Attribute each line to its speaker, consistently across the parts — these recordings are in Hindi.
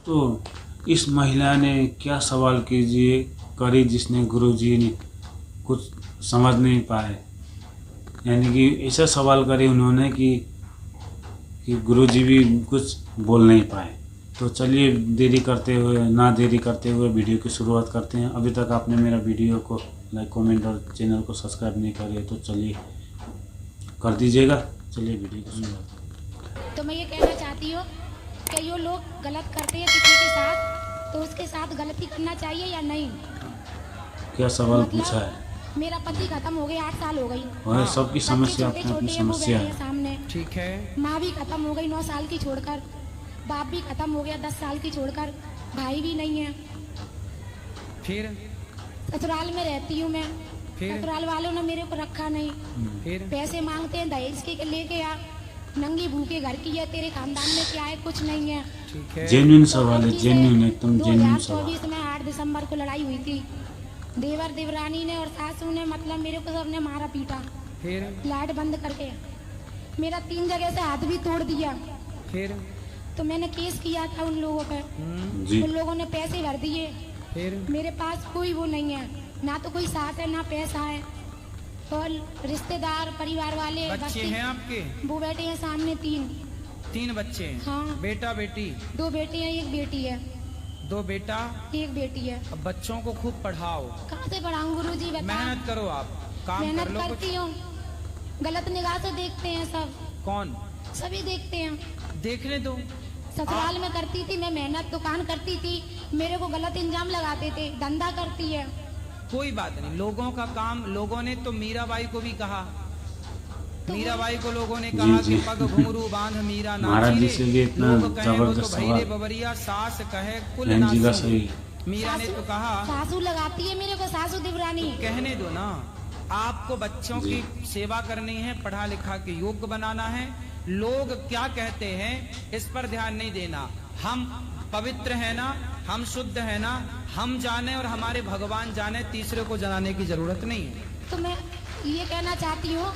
Speaker 1: तो इस महिला ने क्या सवाल करी जिसने गुरुजी ने कुछ समझ नहीं पाए, यानी कि ऐसा सवाल करे उन्होंने कि गुरुजी भी कुछ बोल नहीं पाए। तो चलिए देरी करते हुए वीडियो की शुरुआत करते हैं। अभी तक आपने मेरा वीडियो को लाइक कमेंट और चैनल को सब्सक्राइब नहीं करे तो चलिए कर दीजिएगा। चलिए वीडियो की शुरुआत।
Speaker 2: तो मैं ये कहना चाहती हूँ कि ये लोग गलत करते हैं किसी के साथ, तो उसके साथ गलती करना चाहिए या नहीं।
Speaker 1: क्या सवाल पूछा है?
Speaker 2: मेरा पति खत्म हो गए 8 साल हो गई।
Speaker 1: और सबकी समस्या अपनी समस्या है।
Speaker 2: सामने
Speaker 3: ठीक है।
Speaker 2: माँ भी खत्म हो गई 9 साल की छोड़कर, बाप भी खत्म हो गया 10 साल की छोड़कर, भाई भी नहीं है।
Speaker 3: फिर
Speaker 2: ससुराल में रहती हूँ मैं, ससुराल वालों ने मेरे को रखा नहीं।
Speaker 3: फिर
Speaker 2: पैसे मांगते हैं दहेज के लेके आ, नंगी भूखे घर की है, तेरे खानदान में क्या है, कुछ नहीं है।
Speaker 3: ठीक है।
Speaker 1: जेन्युइन सवाल है, जेन्युइन एकदम जेन्युइन सवाल।
Speaker 2: 2024 में 8 दिसंबर को लड़ाई हुई थी। देवर देवरानी ने और सासू ने मतलब मेरे को सबने मारा पीटा,
Speaker 3: फिर
Speaker 2: लाइट बंद करके मेरा 3 जगह से हाथ भी तोड़ दिया।
Speaker 3: फिर
Speaker 2: तो मैंने केस किया था उन लोगों पे,
Speaker 1: जी।
Speaker 2: उन लोगों ने पैसे भर दिए।
Speaker 3: फिर
Speaker 2: मेरे पास कोई वो नहीं है, ना तो कोई सास है ना पैसा है, और रिश्तेदार परिवार वाले
Speaker 3: बच्चे हैं आपके?
Speaker 2: वो बैठे हैं सामने
Speaker 3: 3 बच्चे हैं।
Speaker 2: हाँ।
Speaker 3: बेटा बेटी?
Speaker 2: 2 बेटे हैं, 1 बेटी है।
Speaker 3: 2 बेटा
Speaker 2: 1 बेटी है।
Speaker 3: अब बच्चों को खूब पढ़ाओ,
Speaker 2: कहाँ से पढ़ाऊँ गुरुजी, बता।
Speaker 3: मेहनत करो, आप काम कर
Speaker 2: मेहनत
Speaker 3: लो कुछ।
Speaker 2: करती हूँ, गलत निगाह से देखते हैं सब,
Speaker 3: कौन?
Speaker 2: सभी देखते हैं।
Speaker 3: देखने दो।
Speaker 2: ससुराल में करती थी मैं मेहनत, दुकान करती थी, मेरे को गलत इंजाम लगाते थे, धंधा करती है।
Speaker 3: कोई बात नहीं, लोगों का काम। लोगों ने तो मीराबाई को भी कहा, मीराबाई को लोगों ने कहा
Speaker 1: जी,
Speaker 3: कि पग घुंघरू बांध मीरा
Speaker 1: महाराज
Speaker 3: नाची
Speaker 1: जी
Speaker 3: रे,
Speaker 1: से ये इतना
Speaker 3: लोग कहें वो तो
Speaker 1: जबरदस्त
Speaker 3: भैरे
Speaker 1: सवाल।
Speaker 3: बबरिया, सास कहे कुल
Speaker 1: बहन जी का
Speaker 3: नासी।
Speaker 1: सही।
Speaker 3: मीरा ने तो कहा
Speaker 2: सासू लगाती है मेरे को, सासू दिवरानी।
Speaker 3: कहने दो ना, आपको बच्चों
Speaker 1: जी।
Speaker 3: की सेवा करनी है, पढ़ा लिखा के योग्य बनाना है। लोग क्या कहते हैं इस पर ध्यान नहीं देना। हम पवित्र है ना, हम शुद्ध है ना, हम जाने और हमारे भगवान जाने, तीसरे को जनाने की जरूरत नहीं है।
Speaker 2: तो मैं ये कहना चाहती हूँ,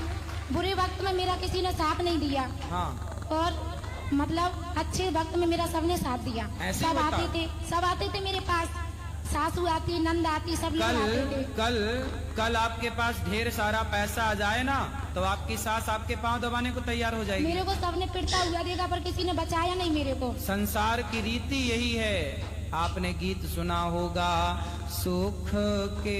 Speaker 2: बुरे वक्त में मेरा किसी ने साथ नहीं दिया,
Speaker 3: हाँ,
Speaker 2: और मतलब अच्छे वक्त में मेरा सबने साथ दिया।
Speaker 3: ऐसे
Speaker 2: सब
Speaker 3: बता।
Speaker 2: सब आते थे मेरे पास, सासू आती, नंद आती, सब लोग आते थे।
Speaker 3: कल आपके पास ढेर सारा पैसा आ जाए ना, तो आपकी सास आपके पांव दबाने को तैयार हो जाएगी।
Speaker 2: मेरे को सबने पिटता हुआ देखा, पर किसी ने बचाया नहीं मेरे को।
Speaker 3: संसार की रीति यही है। आपने गीत सुना होगा, सुख के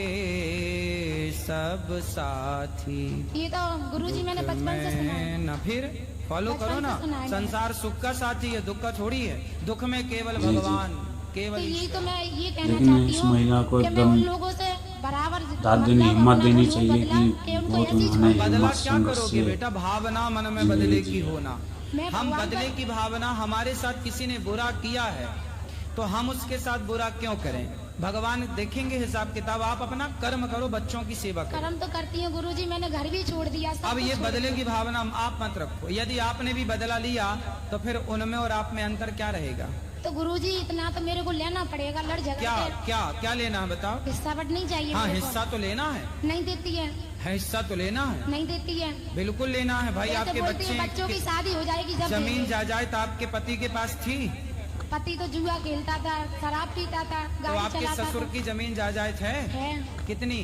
Speaker 3: सब साथी।
Speaker 2: ये तो गुरुजी मैंने बचपन से सुना है।
Speaker 3: न फिर फॉलो
Speaker 2: बचपन
Speaker 3: करो
Speaker 2: से
Speaker 3: ना।
Speaker 2: सुना है मैंने।
Speaker 3: संसार सुख का साथी है, दुख का थोड़ी है। दुख में केवल
Speaker 1: जी, जी।
Speaker 3: भगवान,
Speaker 2: तो
Speaker 3: केवल
Speaker 2: यही
Speaker 3: ईश्वर।
Speaker 2: तो मैं ये कहना
Speaker 1: लेकिन
Speaker 2: चाहती
Speaker 1: इस
Speaker 2: हूँ
Speaker 1: महिला को
Speaker 2: कि मैं
Speaker 1: एकदम
Speaker 2: उन लोगों से बराबर
Speaker 1: दाद देनी, हिम्मत
Speaker 2: अपना
Speaker 1: देनी
Speaker 2: रूप
Speaker 1: चाहिए
Speaker 2: बदला
Speaker 1: कि
Speaker 2: उनको
Speaker 1: बहुत
Speaker 2: ऐसी
Speaker 1: उन्होंने
Speaker 2: छोड़-
Speaker 3: बदला
Speaker 1: हिम्मत
Speaker 3: क्या
Speaker 1: संघर्ष
Speaker 3: करोगे
Speaker 1: से।
Speaker 3: बेटा, भावना मन में
Speaker 1: जी,
Speaker 3: बदले
Speaker 1: जी।
Speaker 3: की होना।
Speaker 2: मैं
Speaker 3: हम
Speaker 2: भगवान
Speaker 3: बदले
Speaker 2: का-
Speaker 3: की भावना, हमारे साथ किसी ने बुरा किया है तो हम उसके साथ बुरा क्यों करें? भगवान देखेंगे हिसाब किताब। आप अपना कर्म करो, बच्चों की सेवा करो।
Speaker 2: कर्म तो करती हूँ गुरुजी, मैंने घर भी छोड़ दिया, सब
Speaker 3: अब
Speaker 2: कुछ
Speaker 3: ये
Speaker 2: छोड़
Speaker 3: बदले की भावना आप मत रखो। यदि आपने भी बदला लिया तो फिर उनमें और आप में अंतर क्या रहेगा?
Speaker 2: दिया। तो गुरुजी इतना तो मेरे को लेना पड़ेगा, लड़ झगड़
Speaker 3: क्या
Speaker 2: के।
Speaker 3: क्या क्या लेना है बताओ?
Speaker 2: हिस्सा बटनी चाहिए
Speaker 3: हाँ,
Speaker 2: मेरे को।
Speaker 3: हिस्सा तो लेना है।
Speaker 2: नहीं देती है,
Speaker 3: हिस्सा तो लेना है,
Speaker 2: नहीं देती है।
Speaker 3: बिल्कुल लेना है भाई।
Speaker 2: जैसे
Speaker 3: आपके
Speaker 2: बोलती है,
Speaker 3: बच्चे
Speaker 2: बच्चों की शादी हो जाएगी जब
Speaker 3: जमीन
Speaker 2: देंगे।
Speaker 3: जायदाद आपके पति के पास थी,
Speaker 2: पति तो जुआ खेलता था, शराब पीता था,
Speaker 3: तो
Speaker 2: गाड़ी
Speaker 3: आपके
Speaker 2: चलाता
Speaker 3: ससुर
Speaker 2: था।
Speaker 3: की जमीन जायदाद है
Speaker 2: है
Speaker 3: कितनी?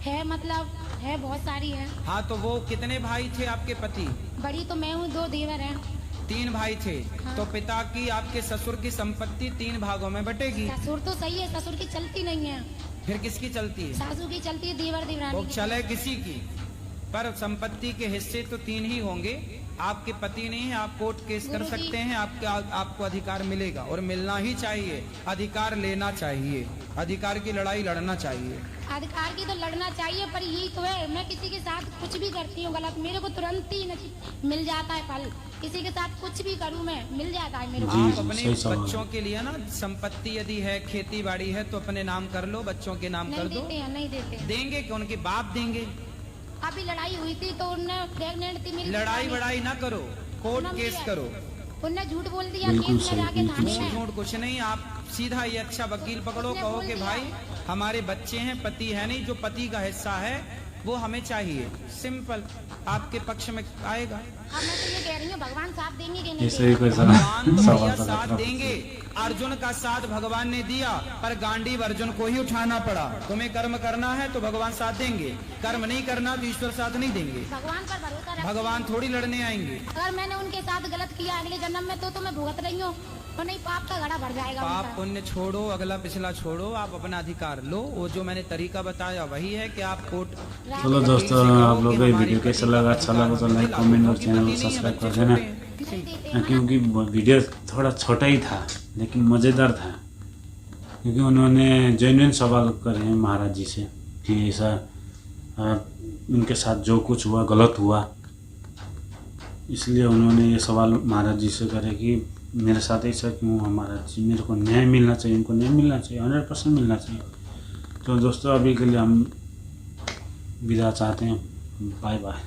Speaker 2: है मतलब है, बहुत सारी है।
Speaker 3: हाँ, तो वो कितने भाई थे आपके पति?
Speaker 2: बड़ी तो मैं हूँ, 2 देवर हैं।
Speaker 3: 3 भाई थे।
Speaker 2: हाँ।
Speaker 3: तो पिता की, आपके ससुर की संपत्ति 3 भागों में बटेगी।
Speaker 2: ससुर तो सही है, ससुर की चलती नहीं है,
Speaker 3: फिर किसकी चलती है?
Speaker 2: सासू की चलती है, देवर
Speaker 3: वो
Speaker 2: देवरानी की।
Speaker 3: चले किसी की, पर संपत्ति के हिस्से तो 3 ही होंगे। आपके पति नहीं है, आप कोर्ट केस कर
Speaker 2: गुरुजी।
Speaker 3: सकते हैं, आपको अधिकार मिलेगा और मिलना ही चाहिए। अधिकार लेना चाहिए, अधिकार की लड़ाई लड़ना चाहिए।
Speaker 2: अधिकार की तो लड़ना चाहिए, पर यही तो है, मैं किसी के साथ कुछ भी करती हूँ गलत, मेरे को तुरंत ही मिल जाता है फल। किसी के साथ कुछ भी करूँ मैं, मिल जाता है मेरे को।
Speaker 1: जी,
Speaker 3: आप
Speaker 1: जी,
Speaker 3: अपने
Speaker 1: सही सवाल है।
Speaker 3: बच्चों के लिए ना, संपत्ति यदि है, खेती बाड़ी है, तो अपने नाम कर लो, बच्चों के नाम कर
Speaker 2: नहीं
Speaker 3: दो।
Speaker 2: देते हैं, नहीं देते हैं।
Speaker 3: देंगे कि उनके बाप देंगे?
Speaker 2: अभी लड़ाई हुई थी तो उनने प्रेग्नेंट थी मेरी
Speaker 3: लड़ाई
Speaker 2: जेठानी।
Speaker 3: बड़ाई ना करो, कोर्ट
Speaker 2: उन्होंने
Speaker 3: केस
Speaker 2: भी-
Speaker 3: करो।
Speaker 2: उनने झूठ बोल दिया
Speaker 1: बिल्कुल
Speaker 2: केस में
Speaker 1: सही,
Speaker 2: जाके
Speaker 1: बिल्कुल
Speaker 2: थाने
Speaker 1: सही।
Speaker 2: में।
Speaker 3: झूठ कुछ नहीं, आप सीधा ये अच्छा वकील पकड़ो,
Speaker 2: उसने
Speaker 3: कहो
Speaker 2: बोल
Speaker 3: कि
Speaker 2: दिया।
Speaker 3: भाई हमारे बच्चे हैं, पति है नहीं, जो पति का हिस्सा है वो हमें चाहिए। सिंपल, आपके पक्ष में आएगा।
Speaker 2: अब मैं तो ये कह रही हूँ भगवान साथ देंगे कि नहीं
Speaker 1: ऐसे ही कोई
Speaker 3: भगवान तो
Speaker 1: सवाल
Speaker 3: भैया
Speaker 1: था
Speaker 3: साथ देंगे। अर्जुन का साथ भगवान ने दिया, पर गांडीव अर्जुन को ही उठाना पड़ा। तुम्हें कर्म करना है तो भगवान साथ देंगे, कर्म नहीं करना तो ईश्वर साथ नहीं देंगे।
Speaker 2: भगवान पर भरोसा रख।
Speaker 3: भगवान थोड़ी लड़ने आएंगे।
Speaker 2: अगर मैंने उनके साथ गलत किया अगले जन्म में तो मैं भुगत रही हूँ, तो नहीं पाप का घड़ा भर जाएगा
Speaker 3: पाप
Speaker 2: उनका।
Speaker 3: पुण्य छोड़ो, अगला पिछला छोड़ो, आप अपना अधिकार लो। वो जो मैंने तरीका बताया वही है कि आप कोर्ट।
Speaker 1: चलो दोस्तों, आप लोग ये वीडियो कैसा लगा, अच्छा लगा तो लाइक कमेंट और चैनल को सब्सक्राइब कर देना।
Speaker 2: नहीं देते हैं ना।
Speaker 1: क्योंकि वीडियो थोड़ा छोटा ही था लेकिन मज़ेदार था, क्योंकि उन्होंने जेन्युइन सवाल करे हैं महाराज जी से कि ऐसा उनके साथ जो कुछ हुआ गलत हुआ, इसलिए उन्होंने ये सवाल महाराज जी से करे कि मेरे साथ ऐसा क्यों हुआ महाराज जी, मेरे को न्याय मिलना चाहिए, उनको न्याय मिलना चाहिए, 100% मिलना चाहिए। तो दोस्तों अभी के लिए हम विदा चाहते हैं, बाय बाय।